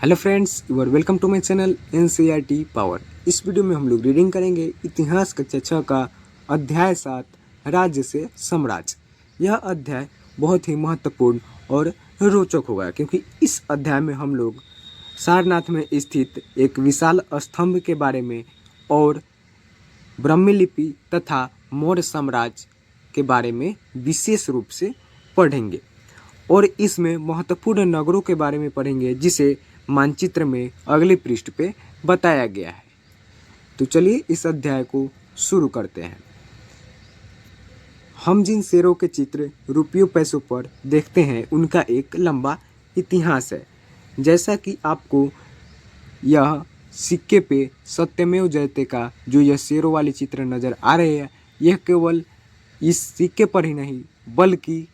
Hello friends, you are welcome to my channel NCERT power. इस video में हम लोग रीडिंग करेंगे इतिहास कक्षा 6 का अध्याय 7 राज्य से साम्राज्य। यह अध्याय बहुत ही महत्वपूर्ण और रोचक होगा क्योंकि इस अध्याय में हम लोग सारनाथ में स्थित एक विशाल स्तंभ के बारे में और ब्राह्मी लिपि तथा मौर्य साम्राज्य के बारे में विशेष रूप से पढ़ेंगे और इसमें महत्वपूर्ण नगरों के बारे में पढ़ेंगे जिसे मानचित्र में अगले पृष्ठ पे बताया गया है। तो चलिए इस अध्याय को शुरू करते हैं। हम जिन शेरों के चित्र रुपयों पैसों पर देखते हैं उनका एक लंबा इतिहास है। जैसा कि आपको यह सिक्के पे सत्यमेव जयते का जो यह शेरों वाले चित्र नज़र आ रहे हैं, यह केवल इस सिक्के पर ही नहीं बल्कि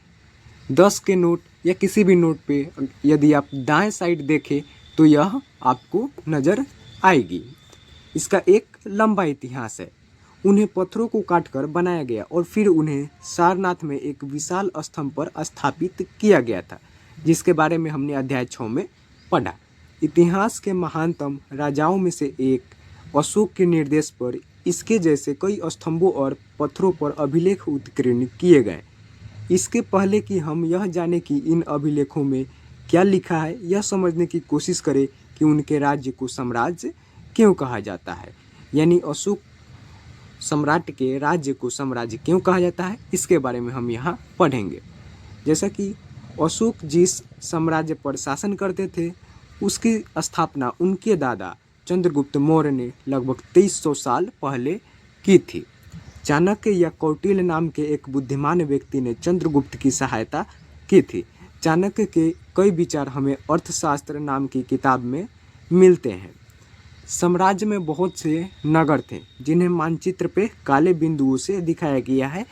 10 के नोट या किसी भी नोट पे यदि आप दाएं साइड देखें तो यह आपको नज़र आएगी। इसका एक लंबा इतिहास है। उन्हें पत्थरों को काटकर बनाया गया और फिर उन्हें सारनाथ में एक विशाल स्तंभ पर स्थापित किया गया था, जिसके बारे में हमने अध्याय 6 में पढ़ा। इतिहास के महानतम राजाओं में से एक अशोक के निर्देश पर इसके जैसे कई स्तंभों और पत्थरों पर अभिलेख उत्कीर्ण किए गए। इसके पहले कि हम यह जाने कि इन अभिलेखों में क्या लिखा है, यह समझने की कोशिश करें कि उनके राज्य को साम्राज्य क्यों कहा जाता है, यानी अशोक सम्राट के राज्य को साम्राज्य क्यों कहा जाता है, इसके बारे में हम यहाँ पढ़ेंगे। जैसा कि अशोक जिस साम्राज्य पर शासन करते थे उसकी स्थापना उनके दादा चंद्रगुप्त मौर्य ने लगभग 2300 साल पहले की थी। चाणक्य या कौटिल्य नाम के एक बुद्धिमान व्यक्ति ने चंद्रगुप्त की सहायता की थी। चाणक्य के कई विचार हमें अर्थशास्त्र नाम की किताब में मिलते हैं। साम्राज्य में बहुत से नगर थे जिन्हें मानचित्र पे काले बिंदुओं से दिखाया गया है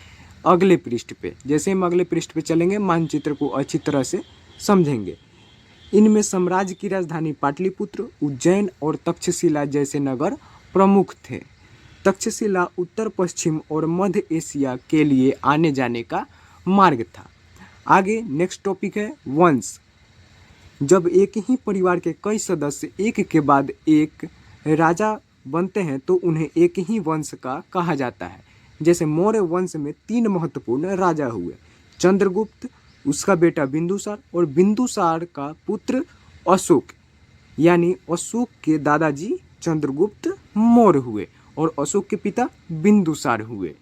अगले पृष्ठ पे। जैसे हम अगले पृष्ठ पे चलेंगे मानचित्र को अच्छी तरह से समझेंगे। इनमें साम्राज्य की राजधानी पाटलिपुत्र, उज्जैन और तक्षशिला जैसे नगर प्रमुख थे। तक्षशिला उत्तर पश्चिम और मध्य एशिया के लिए आने जाने का मार्ग था। आगे नेक्स्ट टॉपिक है वंश। जब एक ही परिवार के कई सदस्य एक के बाद एक राजा बनते हैं तो उन्हें एक ही वंश का कहा जाता है। जैसे मौर्य वंश में 3 महत्वपूर्ण राजा हुए, चंद्रगुप्त, उसका बेटा बिंदुसार और बिंदुसार का पुत्र अशोक, यानी अशोक के दादाजी चंद्रगुप्त मौर्य हुए और अशोक के पिता बिंदुसार हुए।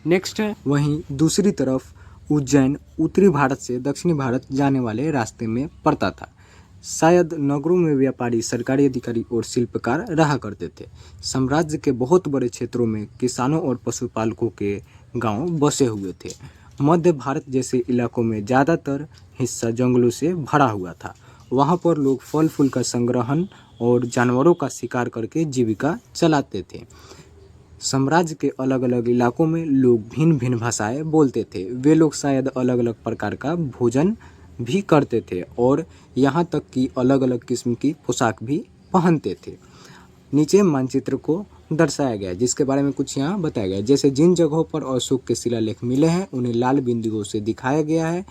नेक्स्ट है वहीं दूसरी तरफ उज्जैन उत्तरी भारत से दक्षिणी भारत जाने वाले रास्ते में पड़ता था। शायद नगरों में व्यापारी, सरकारी अधिकारी और शिल्पकार रहा करते थे। साम्राज्य के बहुत बड़े क्षेत्रों में किसानों और पशुपालकों के गांव बसे हुए थे। मध्य भारत जैसे इलाकों में ज़्यादातर हिस्सा जंगलों से भरा हुआ था। वहाँ पर लोग फल फूल का संग्रहण और जानवरों का शिकार करके जीविका चलाते थे। साम्राज्य के अलग अलग इलाकों में लोग भिन्न भिन्न भाषाएं बोलते थे। वे लोग शायद अलग अलग प्रकार का भोजन भी करते थे और यहाँ तक कि अलग अलग किस्म की पोशाक भी पहनते थे। नीचे मानचित्र को दर्शाया गया जिसके बारे में कुछ यहाँ बताया गया। जैसे जिन जगहों पर अशोक के शिलालेख मिले हैं उन्हें लाल बिंदुओं से दिखाया गया है।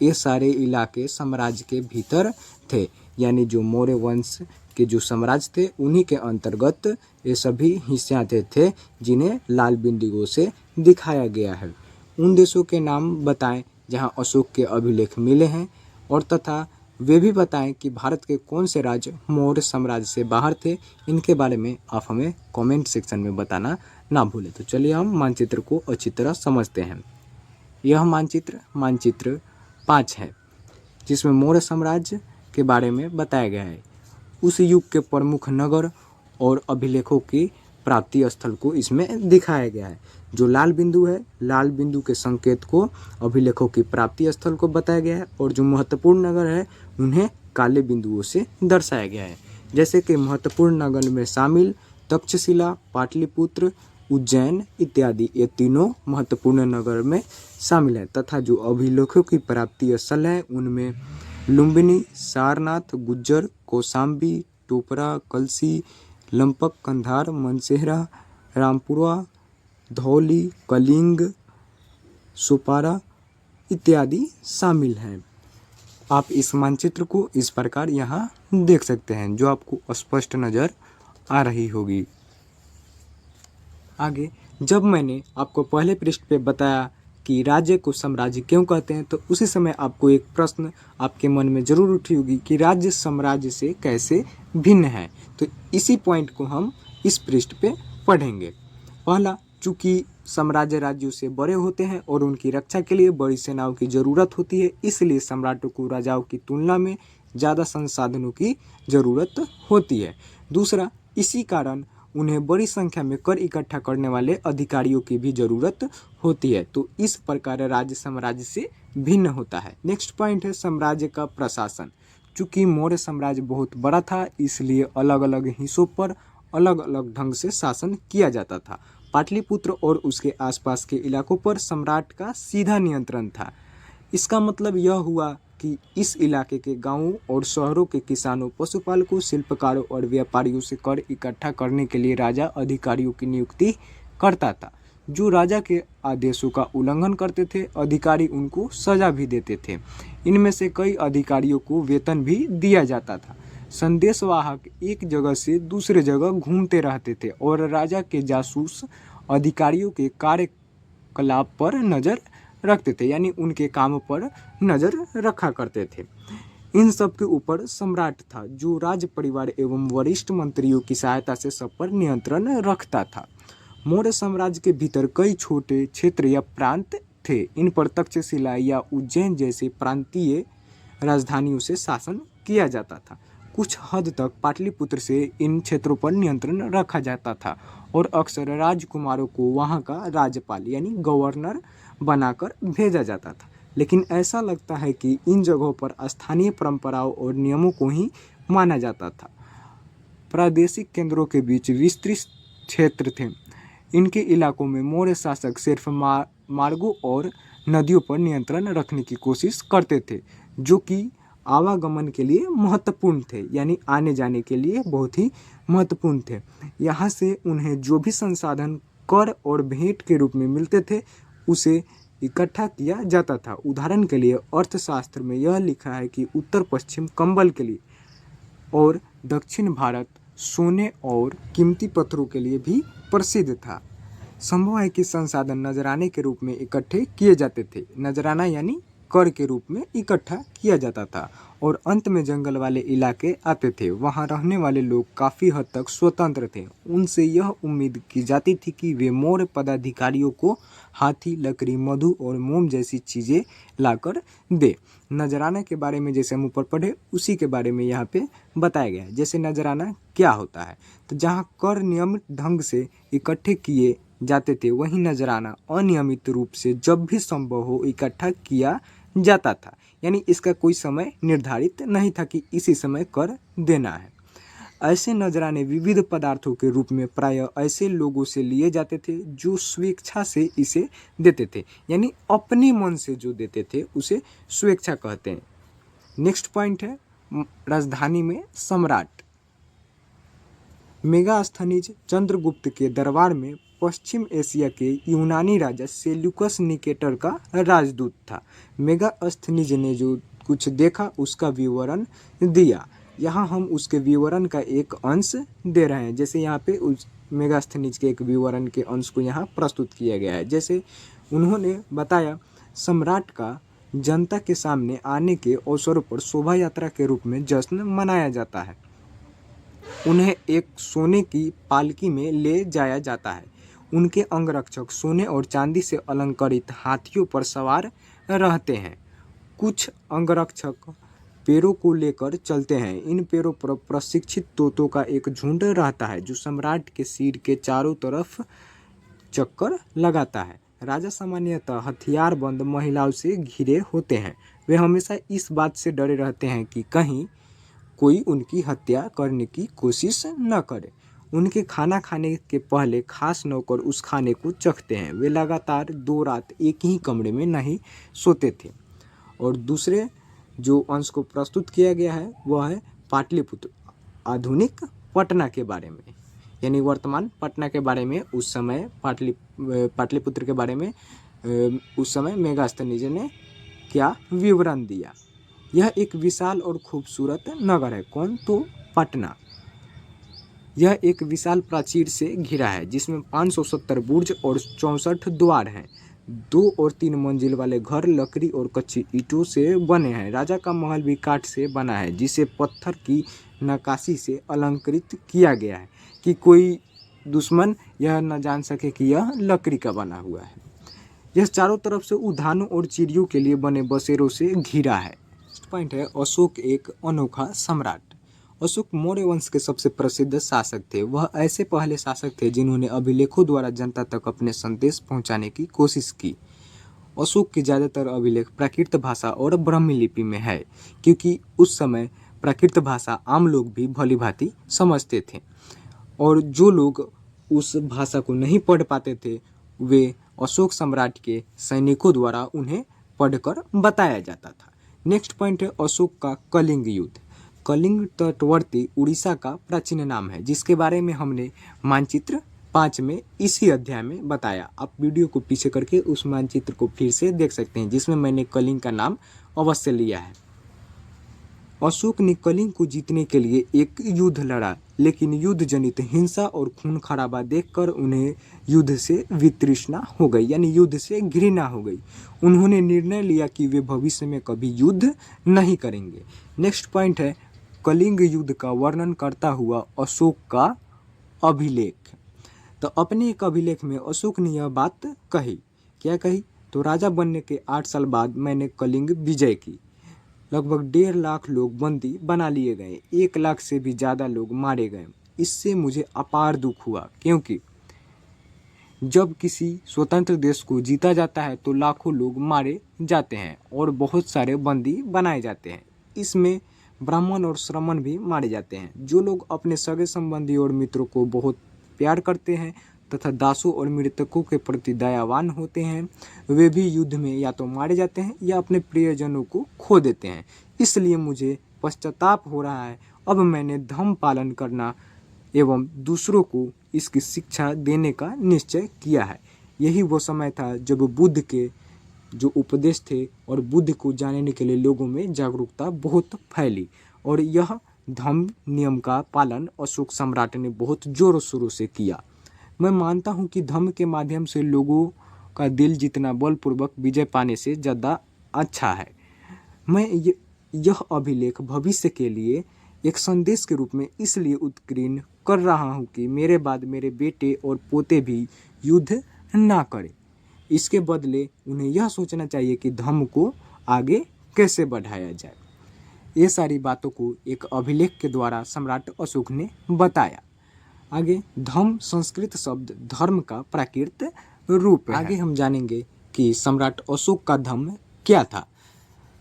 ये सारे इलाके साम्राज्य के भीतर थे, यानी जो मौर्य वंश के जो साम्राज्य थे उन्हीं के अंतर्गत ये सभी हिस्से आते थे जिन्हें लाल बिंदुओं से दिखाया गया है। उन देशों के नाम बताएं जहां अशोक के अभिलेख मिले हैं और तथा वे भी बताएं कि भारत के कौन से राज्य मौर्य साम्राज्य से बाहर थे। इनके बारे में आप हमें कमेंट सेक्शन में बताना ना भूलें। तो चलिए हम मानचित्र को अच्छी तरह समझते हैं। यह मानचित्र 5 है जिसमें मौर्य साम्राज्य के बारे में बताया गया है। उस युग के प्रमुख नगर और अभिलेखों की प्राप्ति स्थल को इसमें दिखाया गया है। जो लाल बिंदु है, लाल बिंदु के संकेत को अभिलेखों की प्राप्ति स्थल को बताया गया है और जो महत्वपूर्ण नगर है उन्हें काले बिंदुओं से दर्शाया गया है। जैसे कि महत्वपूर्ण नगर में शामिल तक्षशिला, पाटलिपुत्र, उज्जैन इत्यादि, ये तीनों महत्वपूर्ण नगर में शामिल हैं। तथा जो अभिलेखों की प्राप्ति स्थल है उनमें लुम्बिनी, सारनाथ, गुज्जर, कौशाम्बी, टोपरा, कलसी, लंपक, कंधार, मनसेहरा, रामपुरा, धौली, कलिंग, सुपारा इत्यादि शामिल हैं। आप इस मानचित्र को इस प्रकार यहाँ देख सकते हैं, जो आपको स्पष्ट नज़र आ रही होगी। आगे जब मैंने आपको पहले पृष्ठ पे बताया कि राज्य को साम्राज्य क्यों कहते हैं, तो उसी समय आपको एक प्रश्न आपके मन में जरूर उठी होगी कि राज्य साम्राज्य से कैसे भिन्न है। तो इसी पॉइंट को हम इस पृष्ठ पे पढ़ेंगे। पहला, चूंकि साम्राज्य राज्यों से बड़े होते हैं और उनकी रक्षा के लिए बड़ी सेनाओं की जरूरत होती है, इसलिए सम्राटों को राजाओं की तुलना में ज़्यादा संसाधनों की जरूरत होती है। दूसरा, इसी कारण उन्हें बड़ी संख्या में कर इकट्ठा करने वाले अधिकारियों की भी जरूरत होती है। तो इस प्रकार राज्य साम्राज्य से भिन्न होता है। नेक्स्ट पॉइंट है साम्राज्य का प्रशासन। चूंकि मौर्य साम्राज्य बहुत बड़ा था, इसलिए अलग अलग हिस्सों पर अलग अलग ढंग से शासन किया जाता था। पाटलिपुत्र और उसके आसपास के इलाकों पर सम्राट का सीधा नियंत्रण था। इसका मतलब यह हुआ कि इस इलाके के गांवों और शहरों के किसानों, पशुपालकों, शिल्पकारों और व्यापारियों से कर इकट्ठा करने के लिए राजा अधिकारियों की नियुक्ति करता था। जो राजा के आदेशों का उल्लंघन करते थे, अधिकारी उनको सजा भी देते थे। इनमें से कई अधिकारियों को वेतन भी दिया जाता था। संदेशवाहक एक जगह से दूसरे जगह घूमते रहते थे और राजा के जासूस अधिकारियों के कार्यकलाप पर नज़र रखते थे, यानी उनके काम पर नज़र रखा करते थे। इन सब के ऊपर सम्राट था, जो राज परिवार एवं वरिष्ठ मंत्रियों की सहायता से सब पर नियंत्रण रखता था। मौर्य साम्राज्य के भीतर कई छोटे क्षेत्र या प्रांत थे। इन पर तक्षशिला या उज्जैन जैसे प्रांतीय राजधानियों से शासन किया जाता था। कुछ हद तक पाटलिपुत्र से इन क्षेत्रों पर नियंत्रण रखा जाता था और अक्सर राजकुमारों को वहाँ का राज्यपाल यानी गवर्नर बनाकर भेजा जाता था। लेकिन ऐसा लगता है कि इन जगहों पर स्थानीय परंपराओं और नियमों को ही माना जाता था। प्रादेशिक केंद्रों के बीच विस्तृत क्षेत्र थे। इनके इलाकों में मौर्य शासक सिर्फ मार्गों और नदियों पर नियंत्रण रखने की कोशिश करते थे, जो कि आवागमन के लिए महत्वपूर्ण थे, यानी आने जाने के लिए बहुत ही महत्वपूर्ण थे। यहाँ से उन्हें जो भी संसाधन कर और भेंट के रूप में मिलते थे, उसे इकट्ठा किया जाता था। उदाहरण के लिए अर्थशास्त्र में यह लिखा है कि उत्तर पश्चिम कंबल के लिए और दक्षिण भारत सोने और कीमती पत्थरों के लिए भी प्रसिद्ध था। संभव है कि संसाधन नजराने के रूप में इकट्ठे किए जाते थे। नजराना यानी कर के रूप में इकट्ठा किया जाता था और अंत में जंगल वाले इलाके आते थे। वहां रहने वाले लोग काफ़ी हद तक स्वतंत्र थे। उनसे यह उम्मीद की जाती थी कि वे मौर्य पदाधिकारियों को हाथी, लकड़ी, मधु और मोम जैसी चीज़ें लाकर दे। नजराना के बारे में जैसे हम ऊपर पढ़े, उसी के बारे में यहाँ पे बताया गया है। जैसे नजराना क्या होता है, तो जहाँ कर नियमित ढंग से इकट्ठे किए जाते थे, वहीं नजराना अनियमित रूप से जब भी संभव हो इकट्ठा किया जाता था। यानी इसका कोई समय निर्धारित नहीं था कि इसी समय कर देना है। ऐसे नजराने विविध पदार्थों के रूप में प्रायः ऐसे लोगों से लिए जाते थे जो स्वेच्छा से इसे देते थे, यानी अपने मन से जो देते थे उसे स्वेच्छा कहते हैं। नेक्स्ट पॉइंट है राजधानी में सम्राट। मेगास्थनीज चंद्रगुप्त के दरबार में पश्चिम एशिया के यूनानी राजा सेल्यूकस निकेटर का राजदूत था। मेगास्थनीज ने जो कुछ देखा उसका विवरण दिया। यहाँ हम उसके विवरण का एक अंश दे रहे हैं। जैसे यहाँ पे उस मेगास्थनीज के एक विवरण के अंश को यहाँ प्रस्तुत किया गया है। जैसे उन्होंने बताया, सम्राट का जनता के सामने आने के अवसरों पर शोभा यात्रा के रूप में जश्न मनाया जाता है। उन्हें एक सोने की पालकी में ले जाया जाता है। उनके अंगरक्षक सोने और चांदी से अलंकृत हाथियों पर सवार रहते हैं। कुछ अंगरक्षक पैरों को लेकर चलते हैं। इन पैरों पर प्रशिक्षित तोतों का एक झुंड रहता है, जो सम्राट के सिर के चारों तरफ चक्कर लगाता है। राजा सामान्यतः हथियारबंद महिलाओं से घिरे होते हैं। वे हमेशा इस बात से डरे रहते हैं कि कहीं कोई उनकी हत्या करने की कोशिश न करे। उनके खाना खाने के पहले खास नौकर उस खाने को चखते हैं। वे लगातार 2 रात एक ही कमरे में नहीं सोते थे। और दूसरे जो अंश को प्रस्तुत किया गया है वह है पाटलिपुत्र, आधुनिक पटना के बारे में, यानी वर्तमान पटना के बारे में। उस समय पाटलिपुत्र के बारे में उस समय मेगास्थनीज ने क्या विवरण दिया। यह एक विशाल और खूबसूरत नगर है। कौन? तो पटना। यह एक विशाल प्राचीर से घिरा है जिसमें 570 बुर्ज और 64 द्वार हैं। 2 और 3 मंजिल वाले घर लकड़ी और कच्ची ईंटों से बने हैं। राजा का महल भी काठ से बना है जिसे पत्थर की नक्काशी से अलंकृत किया गया है कि कोई दुश्मन यह न जान सके कि यह लकड़ी का बना हुआ है। यह चारों तरफ से उद्यानों और चिड़ियों के लिए बने बसेरों से घिरा है। नेक्स्ट पॉइंट है अशोक एक अनोखा सम्राट। अशोक मौर्य वंश के सबसे प्रसिद्ध शासक थे। वह ऐसे पहले शासक थे जिन्होंने अभिलेखों द्वारा जनता तक अपने संदेश पहुंचाने की कोशिश की। अशोक के ज़्यादातर अभिलेख प्राकृत भाषा और ब्राह्मी लिपि में है क्योंकि उस समय प्राकृत भाषा आम लोग भी भली भांति समझते थे और जो लोग उस भाषा को नहीं पढ़ पाते थे वे अशोक सम्राट के सैनिकों द्वारा उन्हें पढ़कर बताया जाता था। नेक्स्ट पॉइंट है अशोक का कलिंग युद्ध। कलिंग तटवर्ती उड़ीसा का प्राचीन नाम है जिसके बारे में हमने मानचित्र 5 में इसी अध्याय में बताया। आप वीडियो को पीछे करके उस मानचित्र को फिर से देख सकते हैं जिसमें मैंने कलिंग का नाम अवश्य लिया है। अशोक ने कलिंग को जीतने के लिए एक युद्ध लड़ा लेकिन युद्ध जनित हिंसा और खून खराबा देखकर उन्हें युद्ध से वितृष्णा हो गई, यानी युद्ध से घृणा हो गई। उन्होंने निर्णय लिया कि वे भविष्य में कभी युद्ध नहीं करेंगे। नेक्स्ट पॉइंट है कलिंग युद्ध का वर्णन करता हुआ अशोक का अभिलेख। तो अपने एक अभिलेख में अशोक ने यह बात कही। क्या कही? तो राजा बनने के 8 साल बाद मैंने कलिंग विजय की। लगभग 1.5 लाख लोग बंदी बना लिए गए, 1 लाख से भी ज़्यादा लोग मारे गए। इससे मुझे अपार दुख हुआ क्योंकि जब किसी स्वतंत्र देश को जीता जाता है तो लाखों लोग मारे जाते हैं और बहुत सारे बंदी बनाए जाते हैं। इसमें ब्राह्मण और श्रमण भी मारे जाते हैं। जो लोग अपने सगे संबंधी और मित्रों को बहुत प्यार करते हैं तथा दासों और मृतकों के प्रति दयावान होते हैं वे भी युद्ध में या तो मारे जाते हैं या अपने प्रियजनों को खो देते हैं। इसलिए मुझे पश्चाताप हो रहा है। अब मैंने धर्म पालन करना एवं दूसरों को इसकी शिक्षा देने का निश्चय किया है। यही वो समय था जब बुद्ध के जो उपदेश थे और बुद्ध को जानने के लिए लोगों में जागरूकता बहुत फैली और यह धर्म नियम का पालन अशोक सम्राट ने बहुत जोरों शोरों से किया। मैं मानता हूँ कि धर्म के माध्यम से लोगों का दिल जितना बलपूर्वक विजय पाने से ज़्यादा अच्छा है। मैं यह अभिलेख भविष्य के लिए एक संदेश के रूप में इसलिए उत्कीर्ण कर रहा हूँ कि मेरे बाद मेरे बेटे और पोते भी युद्ध ना करें। इसके बदले उन्हें यह सोचना चाहिए कि धर्म को आगे कैसे बढ़ाया जाए। ये सारी बातों को एक अभिलेख के द्वारा सम्राट अशोक ने बताया। आगे धम्म संस्कृत शब्द धर्म का प्राकृत रूप है। आगे हम जानेंगे कि सम्राट अशोक का धम्म क्या था।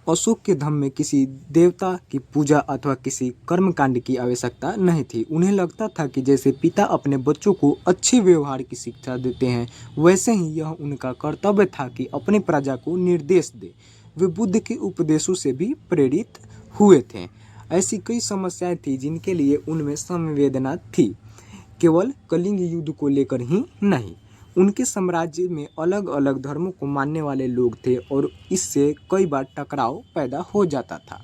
अशोक के धम्म में किसी देवता की पूजा अथवा किसी कर्मकांड की आवश्यकता नहीं थी। उन्हें लगता था कि जैसे पिता अपने बच्चों को अच्छे व्यवहार की शिक्षा देते हैं वैसे ही यह उनका कर्तव्य था कि अपने प्रजा को निर्देश दे। वे बुद्ध के उपदेशों से भी प्रेरित हुए थे। ऐसी कई समस्याएं थी जिनके लिए उनमें संवेदना थी, केवल कलिंग युद्ध को लेकर ही नहीं। उनके साम्राज्य में अलग अलग धर्मों को मानने वाले लोग थे और इससे कई बार टकराव पैदा हो जाता था।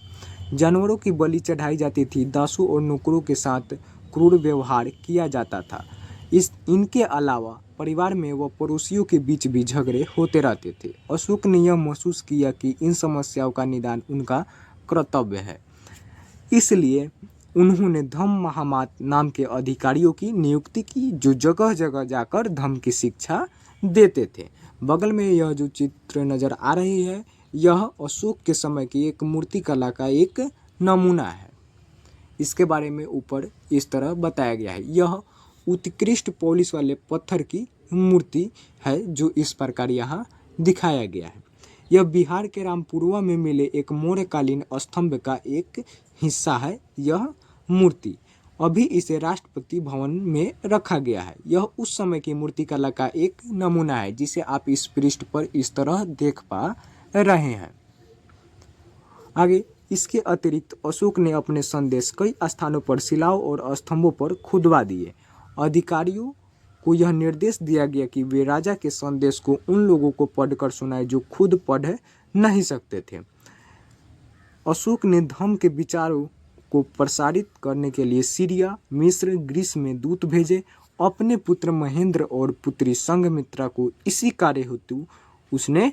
जानवरों की बलि चढ़ाई जाती थी, दासों और नौकरों के साथ क्रूर व्यवहार किया जाता था। इनके अलावा परिवार में व पड़ोसियों के बीच भी झगड़े होते रहते थे। अशोक ने यह महसूस किया कि इन समस्याओं का निदान उनका कर्तव्य है। इसलिए उन्होंने धम्म महामात नाम के अधिकारियों की नियुक्ति की जो जगह जगह जाकर धम्म की शिक्षा देते थे। बगल में यह जो चित्र नज़र आ रही है यह अशोक के समय की एक मूर्ति कला का एक नमूना है। इसके बारे में ऊपर इस तरह बताया गया है। यह उत्कृष्ट पॉलिश वाले पत्थर की मूर्ति है जो इस प्रकार यहाँ दिखाया गया है। यह बिहार के रामपुरवा में मिले एक मौर्यकालीन स्तंभ का एक हिस्सा है। यह मूर्ति अभी इसे राष्ट्रपति भवन में रखा गया है। यह उस समय की मूर्ति कला का एक नमूना है जिसे आप इस पृष्ठ पर इस तरह देख पा रहे हैं। आगे इसके अतिरिक्त अशोक ने अपने संदेश कई स्थानों पर शिलाओं और स्तंभों पर खुदवा दिए। अधिकारियों को यह निर्देश दिया गया कि वे राजा के संदेश को उन लोगों को पढ़कर सुनाए जो खुद पढ़ नहीं सकते थे। अशोक ने धर्म के विचारों को प्रसारित करने के लिए सीरिया, मिस्र, ग्रीस में दूत भेजे। अपने पुत्र महेंद्र और पुत्री संघमित्रा को इसी कार्य हेतु उसने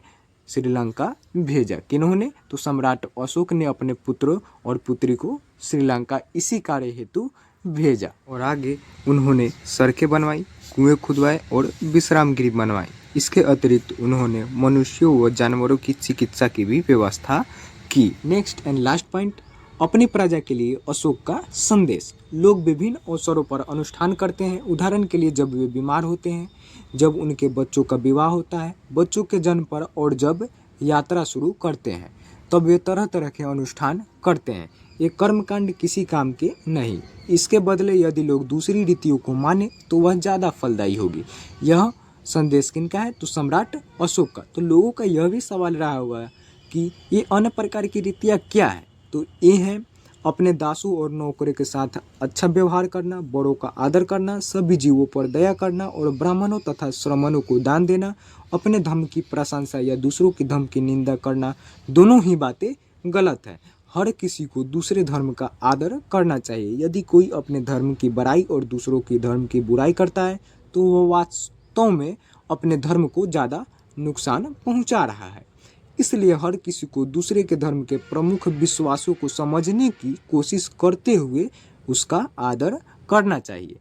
श्रीलंका भेजा। किन्होंने? तो सम्राट अशोक ने अपने पुत्र और पुत्री को श्रीलंका इसी कार्य हेतु भेजा। और आगे उन्होंने सड़कें बनवाई, कुएं खुदवाए और विश्राम गृह बनवाए। इसके अतिरिक्त उन्होंने मनुष्यों व जानवरों की चिकित्सा की भी व्यवस्था की। नेक्स्ट एंड लास्ट पॉइंट, अपनी प्रजा के लिए अशोक का संदेश। लोग विभिन्न अवसरों पर अनुष्ठान करते हैं। उदाहरण के लिए जब वे बीमार होते हैं, जब उनके बच्चों का विवाह होता है, बच्चों के जन्म पर, और जब यात्रा शुरू करते हैं, तब वे तरह तरह के अनुष्ठान करते हैं। ये कर्मकांड किसी काम के नहीं। इसके बदले यदि लोग दूसरी रीतियों को माने तो वह ज़्यादा फलदायी होगी। यह संदेश किनका है? तो सम्राट अशोक का। तो लोगों का यह भी सवाल रहा होगा कि ये अन्य प्रकार की रीतियाँ क्या है? तो ये है अपने दासों और नौकरों के साथ अच्छा व्यवहार करना, बड़ों का आदर करना, सभी जीवों पर दया करना और ब्राह्मणों तथा श्रमणों को दान देना। अपने धर्म की प्रशंसा या दूसरों की धर्म की निंदा करना, दोनों ही बातें गलत है। हर किसी को दूसरे धर्म का आदर करना चाहिए। यदि कोई अपने धर्म की बड़ाई और दूसरों की धर्म की बुराई करता है तो वह वास्तव में अपने धर्म को ज़्यादा नुकसान पहुंचा रहा है। इसलिए हर किसी को दूसरे के धर्म के प्रमुख विश्वासों को समझने की कोशिश करते हुए उसका आदर करना चाहिए।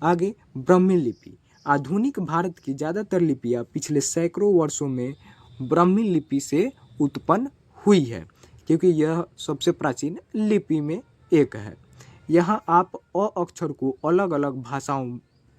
आगे, ब्राह्मी लिपि। आधुनिक भारत की ज़्यादातर लिपियाँ पिछले सैकड़ों वर्षों में ब्राह्मी लिपि से उत्पन्न हुई है, क्योंकि यह सबसे प्राचीन लिपि में एक है। यहाँ आप अ अक्षर को अलग अलग भाषाओं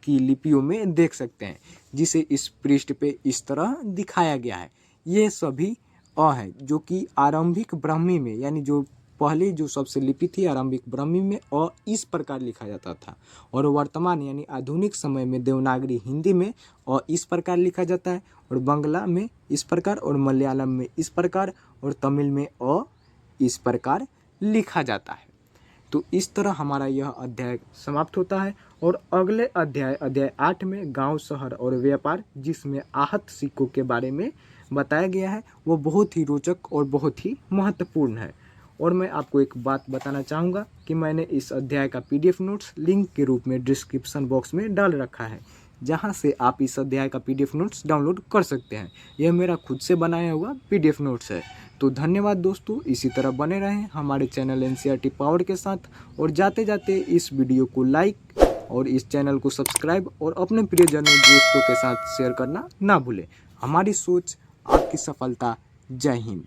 की लिपियों में देख सकते हैं, जिसे इस पृष्ठ पे इस तरह दिखाया गया है। ये सभी अ है, जो कि आरंभिक ब्राह्मी में, यानी जो पहले जो सबसे लिपि थी आरंभिक ब्राह्मी में अ इस प्रकार लिखा जाता था, और वर्तमान यानी आधुनिक समय में देवनागरी हिंदी में अ इस प्रकार लिखा जाता है, और बांग्ला में इस प्रकार, और मलयालम में इस प्रकार, और तमिल में अ इस प्रकार लिखा जाता है। तो इस तरह हमारा यह अध्याय समाप्त होता है। और अगले अध्याय 8 में गांव, शहर और व्यापार, जिसमें आहत सिक्कों के बारे में बताया गया है, वो बहुत ही रोचक और बहुत ही महत्वपूर्ण है। और मैं आपको एक बात बताना चाहूँगा कि मैंने इस अध्याय का PDF नोट्स लिंक के रूप में डिस्क्रिप्शन बॉक्स में डाल रखा है, जहाँ से आप इस अध्याय का PDF नोट्स डाउनलोड कर सकते हैं। यह मेरा खुद से बनाया हुआ PDF नोट्स है। तो धन्यवाद दोस्तों, इसी तरह बने रहें हमारे चैनल NCERT पावर के साथ। और जाते जाते इस वीडियो को लाइक और इस चैनल को सब्सक्राइब और अपने प्रियजनों दोस्तों के साथ शेयर करना ना भूलें। हमारी सोच, आपकी सफलता। जय हिंद।